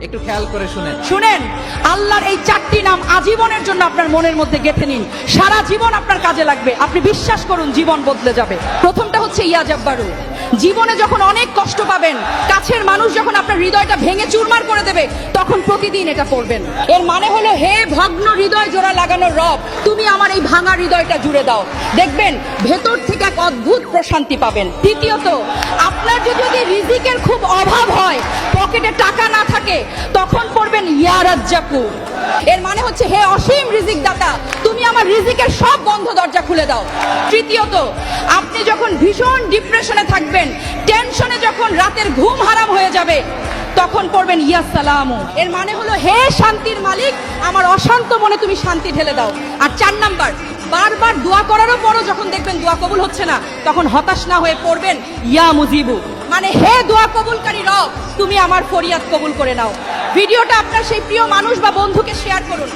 একটু খেয়াল করে শুনেন। শুনেন, আল্লাহর এই চারটি নাম আজীবনের জন্য আপনার মনের মধ্যে গেঁথে নিন, সারা জীবন আপনার কাজে লাগবে। আপনি বিশ্বাস করুন, জীবন বদলে যাবে। প্রথমটা হচ্ছে ইয়া জাব্বারু। জীবনে যখন অনেক কষ্ট পাবেন, কাছের মানুষ যখন আপনার হৃদয়টা ভেঙে চুরমার করে দেবে, তখন প্রতিদিন এটা পড়বেন। এর মানে হলো, হে ভগ্ন হৃদয় জোড়া লাগানো রব, তুমি আমার এই ভাঙা হৃদয়টা জুড়ে দাও। দেখবেন ভেতর থেকে এক অদ্ভুত প্রশান্তি পাবেন। দ্বিতীয়ত, আপনার যদি রিজিকের খুব অভাব হয়, পকেটে টাকা না থাকে, তখন পড়বেন ইয়া রাজ্জাকু। এর মানে হচ্ছে, হে অসীম রিজিক দাতা, তুমি আমার রিজিকের সব বন্ধ দরজা খুলে দাও। তৃতীয়ত, আপনি যখন ভীষণ ডিপ্রেশনে থাকবেন, টেনশনে যখন রাতের ঘুম হারাম হয়ে যাবে, তখন পড়বেন ইয়া সালামু। এর মানে হলো, হে শান্তির মালিক, আমার অশান্ত মনে তুমি শান্তি ঢেলে দাও। আর 4 নাম্বার, বারবার দোয়া করারও পরও যখন দেখবেন দোয়া কবুল হচ্ছে না, তখন হতাশ না হয়ে পড়বেন ইয়া মুজিবু, মানে হে দোয়া কবুলকারী রব, তুমি আমার ফরিয়াদ কবুল করে নাও। ভিডিওটা আপনার সেই প্রিয় মানুষ বা বন্ধুকে শেয়ার করুন।